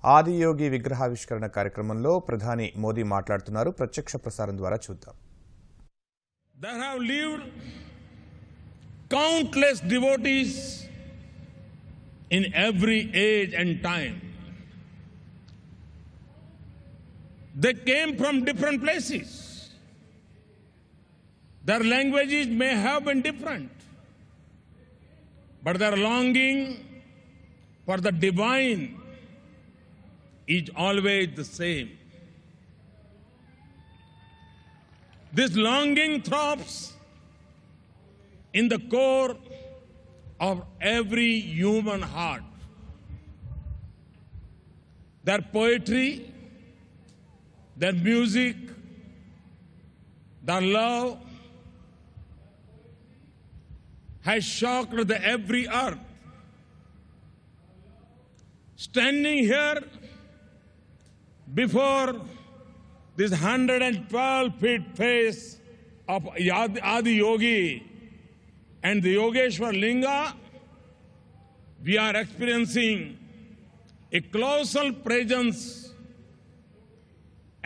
ఆదియోగి విగ్రహావిష్కరణ కార్యక్రమంలో ప్రధాని మోదీ మాట్లాడుతున్నారు. ప్రత్యక్ష ప్రసారం ద్వారా చూద్దాం. There have lived countless devotees in every age and time. They came from different places. Their languages may have been different, but their longing for the divine is always the same. This longing throbs in the core of every human heart. Their poetry, their music, their love has shocked the every earth. Standing here before this 112-feet face of Adi Yogi and the Yogeshwar Linga, we are experiencing a colossal presence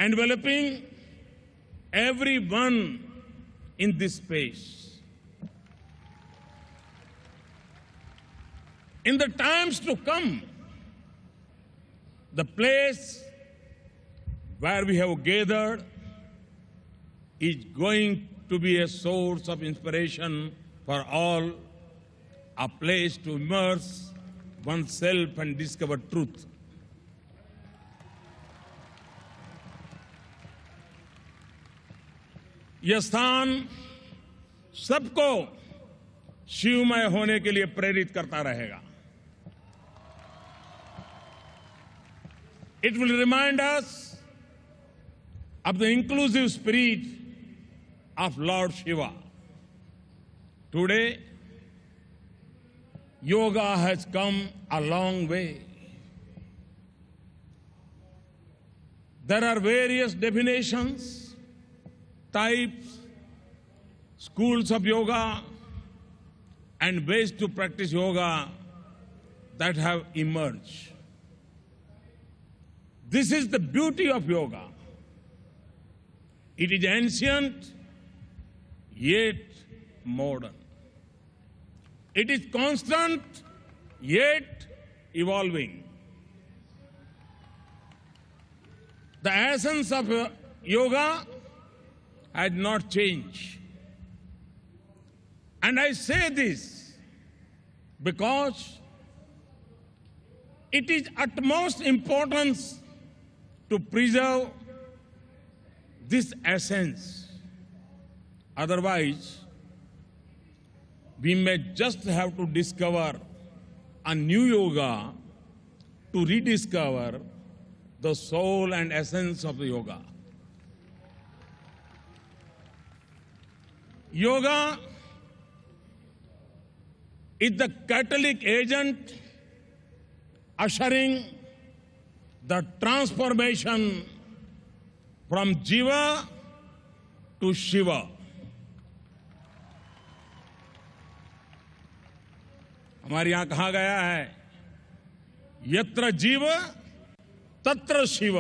enveloping everyone in this space. In the times to come, the place where we have gathered is going to be a source of inspiration for all, a place to immerse oneself and discover truth. यह स्थान सबको शिवमय होने के लिए प्रेरित करता रहेगा. It will remind us of the inclusive spirit of Lord Shiva. Today, yoga has come a long way. There are various definitions, types, schools of yoga, and ways to practice yoga that have emerged. This is the beauty of yoga. It is ancient, yet modern. It is constant, yet evolving. The essence of yoga had not changed. And I say this because it is utmost importance to preserve this essence. Otherwise, we may just have to discover a new yoga to rediscover the soul and essence of the yoga. Yoga is the catalytic agent ushering the transformation from Jiva to Shiva. हमारे यहां कहा गया है, यत्र जीव तत्र शिव.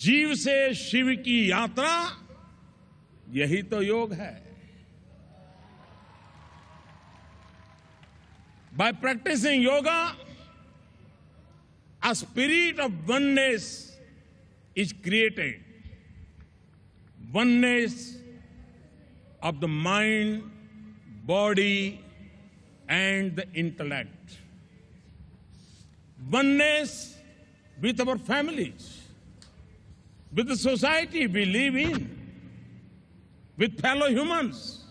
जीव से शिव की यात्रा, यही तो योग है. By practicing yoga, a spirit of oneness is created. Oneness of the mind, body, and the intellect. Oneness with our families, with the society we live in, with fellow humans,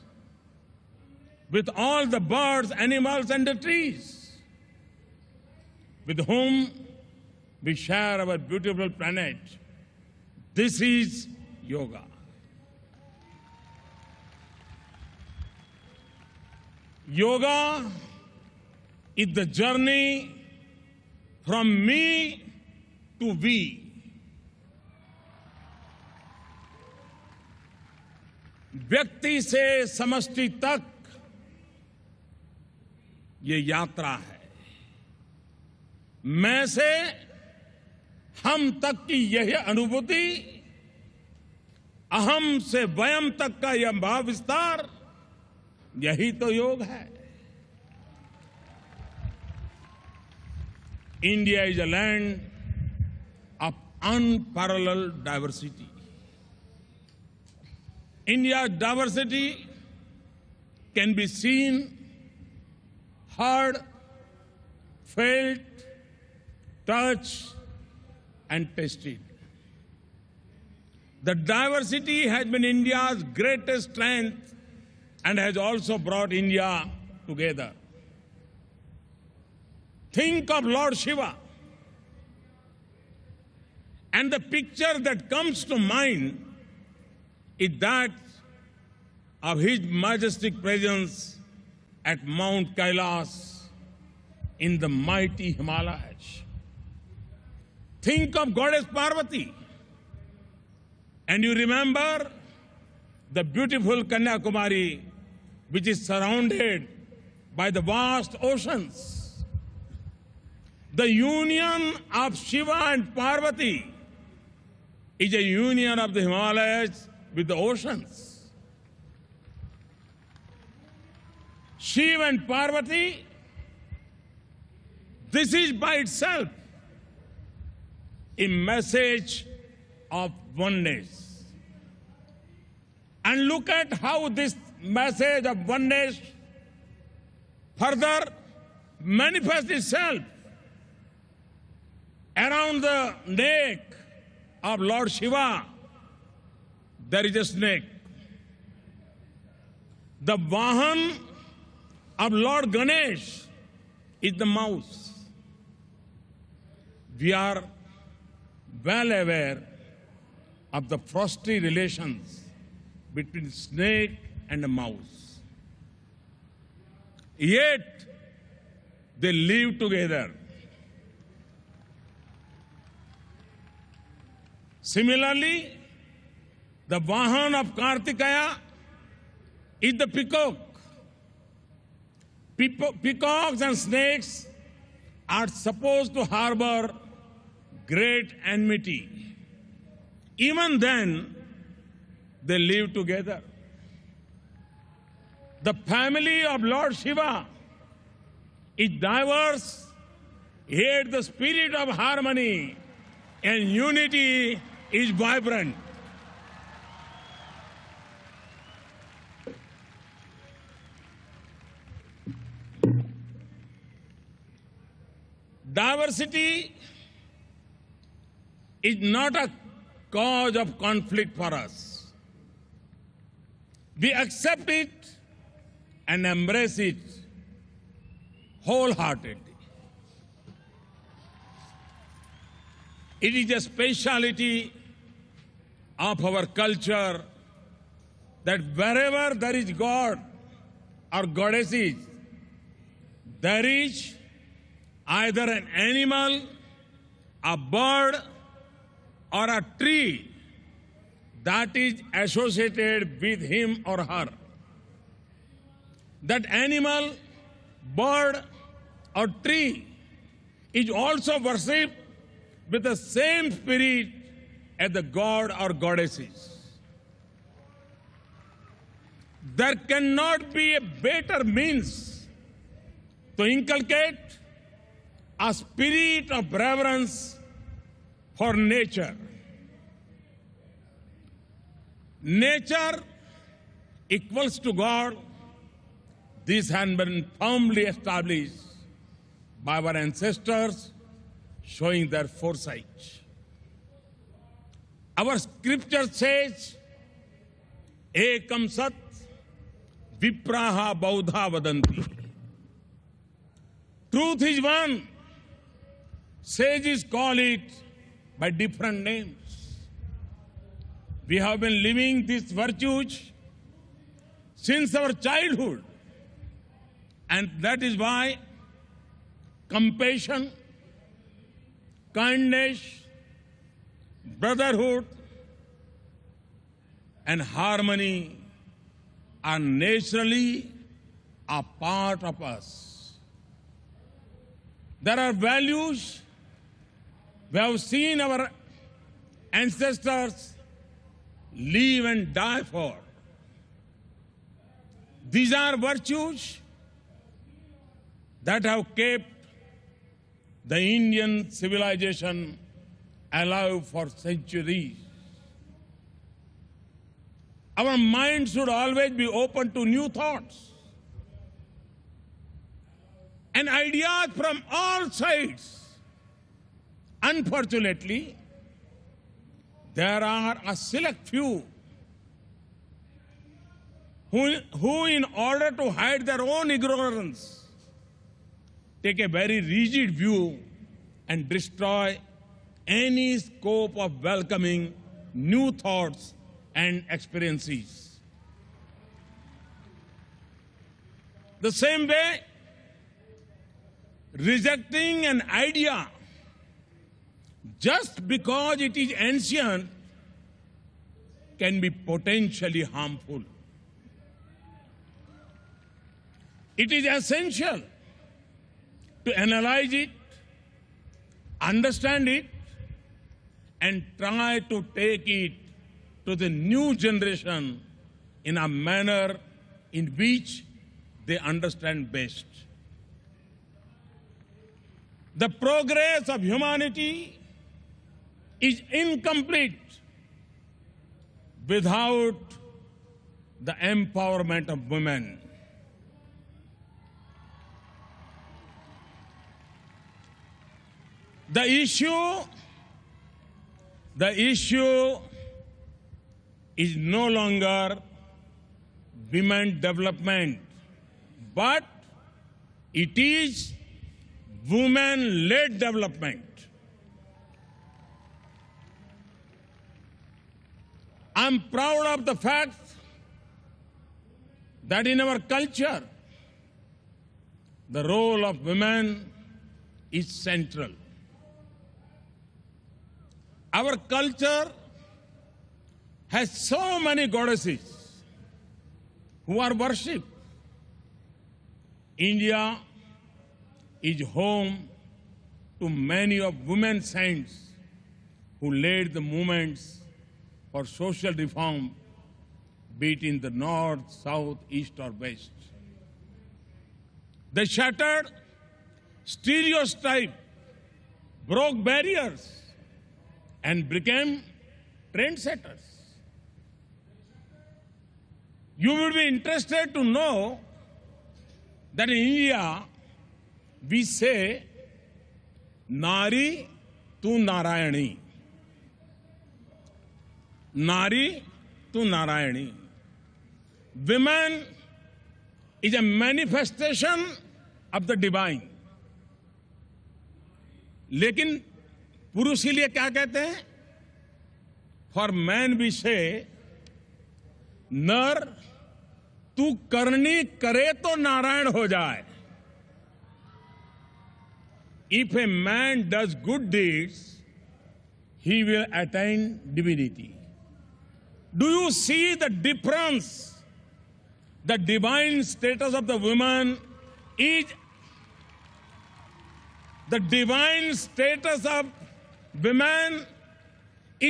with all the birds, animals, and the trees, with whom we share our beautiful planet. This is yoga. Yoga is the journey from me to we. व्यक्ति से समष्टि तक ये यात्रा है. मैं से हम तक की यही अनुभूति, अहम से वयम तक का यह भाव विस्तार, यही तो योग है। India is a land of unparalleled diversity. India's diversity can be seen, heard, felt, touched, and tasted. The diversity has been India's greatest strength and has also brought India together. Think of Lord Shiva, and the picture that comes to mind is that of His majestic presence at Mount Kailas in the mighty Himalayas. Think of Goddess Parvati, and you remember the beautiful Kanyakumari, which is surrounded by the vast oceans. The union of Shiva and Parvati is a union of the Himalayas with the oceans. Shiva and Parvati, this is by itself a message of oneness. And look at how this message of oneness further manifests itself around the neck of Lord Shiva. There is a snake. The Vahan of Lord Ganesh is the mouse. We are well aware of the frosty relations between snake and a mouse. Yet, they live together. Similarly, the Vahan of Kartikeya is the peacock. Peacocks and snakes are supposed to harbor great enmity. Even then, they live together. The family of Lord Shiva is diverse, yet the spirit of harmony and unity is vibrant. Diversity is not a cause of conflict for us. We accept it and embrace it wholeheartedly. It is a speciality of our culture that wherever there is God or goddesses, there is either an animal, a bird, or a tree that is associated with him or her. That animal, bird, or tree is also worshipped with the same spirit as the god or goddesses. There cannot be a better means to inculcate a spirit of reverence for nature. Nature equals to God. This has been firmly established by our ancestors, showing their foresight. Our scripture says, Ekam Sat Vipraha Baudha Vadanti. Truth is one. Sages call it by different names. We have been living these virtues since our childhood. And that is why compassion, kindness, brotherhood, and harmony are naturally a part of us. There are values we have seen our ancestors live and die for. These are virtues that have kept the Indian civilization alive for centuries. Our mind should always be open to new thoughts and ideas from all sides. Unfortunately, there are a select few who in order to hide their own ignorance, take a very rigid view and destroy any scope of welcoming new thoughts and experiences. The same way, rejecting an idea just because it is ancient can be potentially harmful. It is essential to analyze it, understand it, and try to take it to the new generation in a manner in which they understand best. The progress of humanity is incomplete without the empowerment of women. The issue is no longer women development, but it is women-led development. I'm proud of the fact that in our culture, the role of women is central. Our culture has so many goddesses who are worshipped. India is home to many of women saints who led the movements for social reform, be it in the north, south, east, or west. They shattered stereotypes, broke barriers, and became trendsetters. You will be interested to know that in India, we say, Nari tu Narayani. Nari to Narayani. Women is a manifestation of the divine. लेकिन पुरुष के लिए क्या कहते हैं? For man we say, नर तू करनी करे तो नारायण हो जाए. If a man does good deeds, he will attain divinity. Do you see the difference? The divine status of the woman is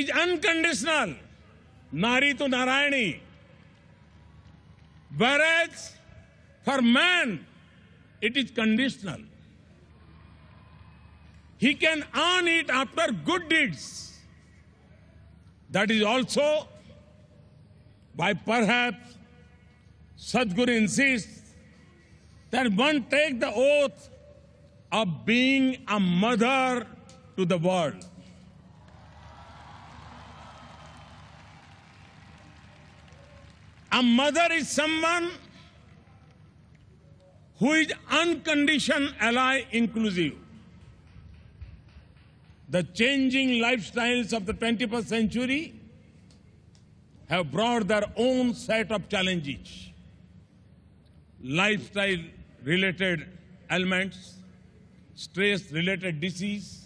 unconditional. Nari to Narayani. Whereas for man, it is conditional. He can earn it after good deeds. That is also why perhaps Sadhguru insists that one take the oath of being a mother to the world. A mother is someone who is unconditioned, ally, inclusive. The changing lifestyles of the 21st century have brought their own set of challenges. Lifestyle-related ailments, stress-related disease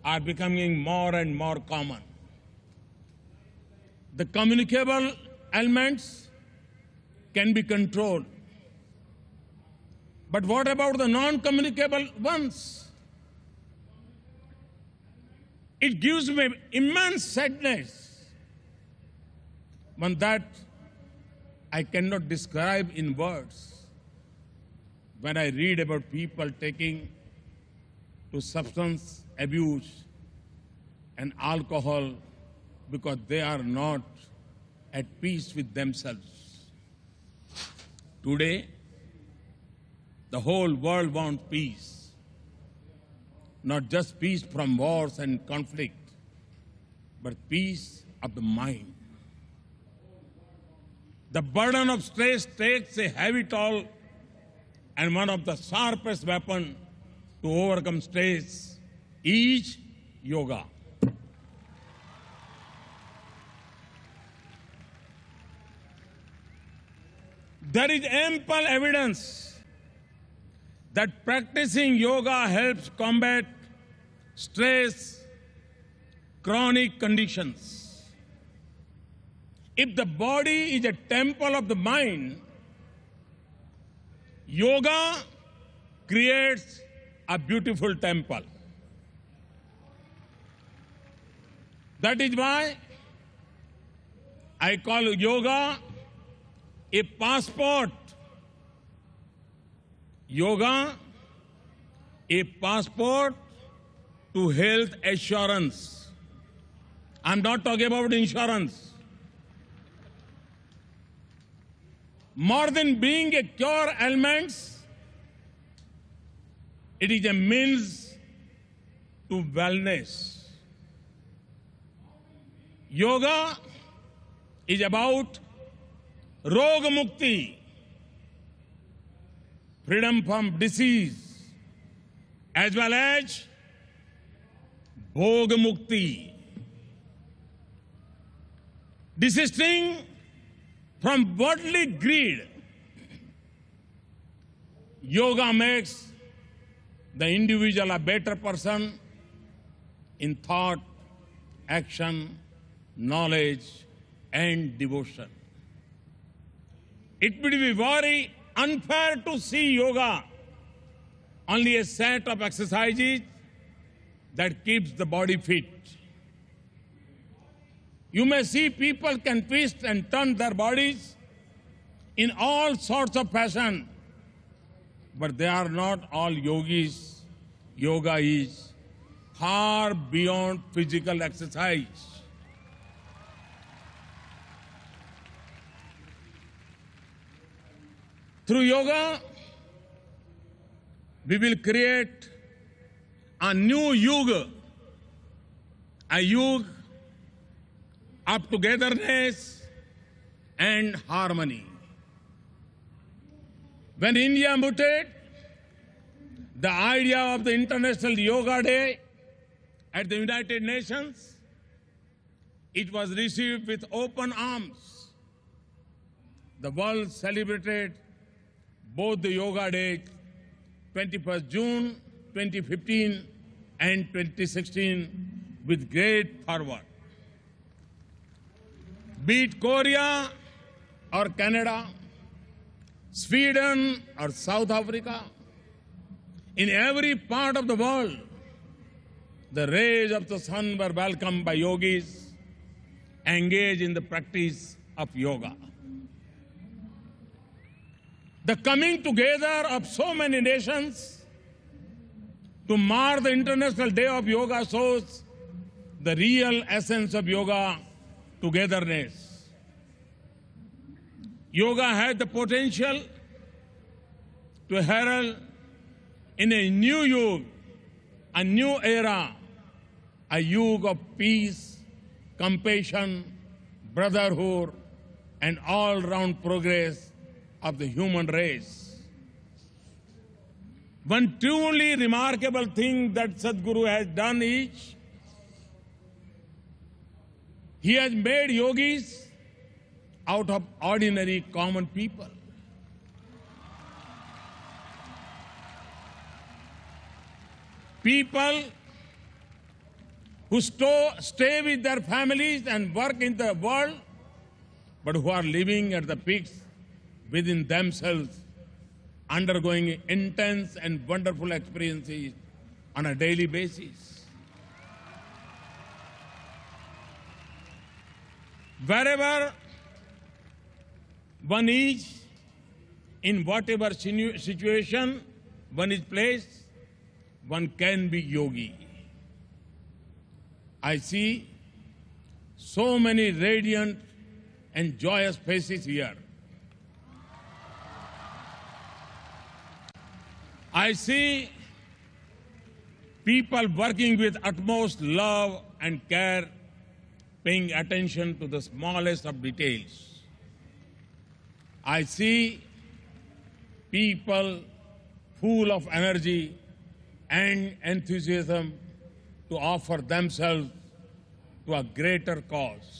are becoming more and more common. The communicable ailments can be controlled. But what about the non-communicable ones? It gives me immense sadness, one that I cannot describe in words. When I read about people taking to substance abuse and alcohol because they are not at peace with themselves. Today, the whole world wants peace. Not just peace from wars and conflict, but peace of the mind. The burden of stress takes a heavy toll, and one of the sharpest weapons to overcome stress is yoga. There is ample evidence that practicing yoga helps combat stress, chronic conditions. If the body is a temple of the mind, yoga creates a beautiful temple. That is why I call yoga a passport. Yoga, a passport to health assurance. I'm not talking about insurance. More than being a cure ailments, it is a means to wellness. Yoga is about Rog Mukti, freedom from disease, as well as Bhog Mukti, desisting from worldly greed. Yoga makes the individual a better person in thought, action, knowledge, and devotion. It would be very unfair to see yoga only a set of exercises that keeps the body fit. You may see people can twist and turn their bodies in all sorts of fashion, but they are not all yogis. Yoga is far beyond physical exercise. Through yoga, we will create a new yuga, a yuga of togetherness and harmony. When India muted, the idea of the International Yoga Day at the United Nations, it was received with open arms. The world celebrated both the Yoga Day, 21st June 2015 and 2016, with great fervor. Be it Korea or Canada, Sweden or South Africa, in every part of the world, the rays of the sun were welcomed by yogis engaged in the practice of yoga. The coming together of so many nations to mark the International Day of Yoga shows the real essence of yoga, togetherness. Yoga has the potential to herald in a new yuga, a new era, a yuga of peace, compassion, brotherhood, and all-round progress of the human race. One truly remarkable thing that Sadhguru has done is he has made yogis out of ordinary common people. People who stay with their families and work in the world, but who are living at the peaks within themselves, undergoing intense and wonderful experiences on a daily basis. Wherever one is, in whatever situation one is placed, one can be yogi. I see so many radiant and joyous faces here. I see people working with utmost love and care, paying attention to the smallest of details. I see people full of energy and enthusiasm to offer themselves to a greater cause.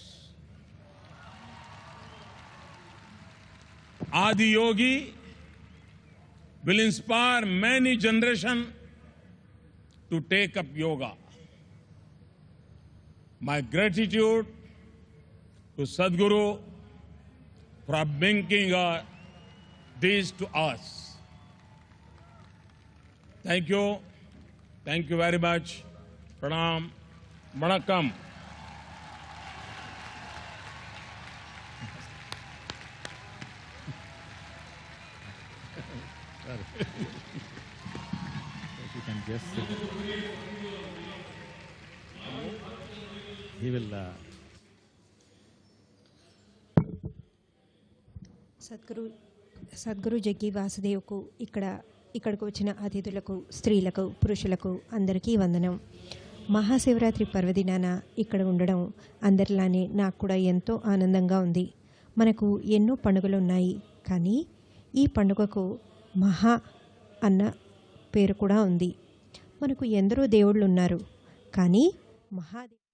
Adi Yogi will inspire many generations to take up yoga. My gratitude to Sadhguru for bringing this to us. Thank you. Thank you very much. Pranam. Vanakkam. You can just sit. He will. Sadhguru Jaggi వాసుదేవ్కు ఇక్కడికి వచ్చిన అతిథులకు, స్త్రీలకు, పురుషులకు అందరికీ వందనం. మహాశివరాత్రి పర్వదినాన ఇక్కడ ఉండడం అందరిలానే నాకు కూడా ఎంతో ఆనందంగా ఉంది. మనకు ఎన్నో పండుగలు ఉన్నాయి, కానీ ఈ పండుగకు మహా అన్న పేరు కూడా ఉంది. మనకు ఎందరో దేవుళ్ళు ఉన్నారు, కానీ మహాదేవ్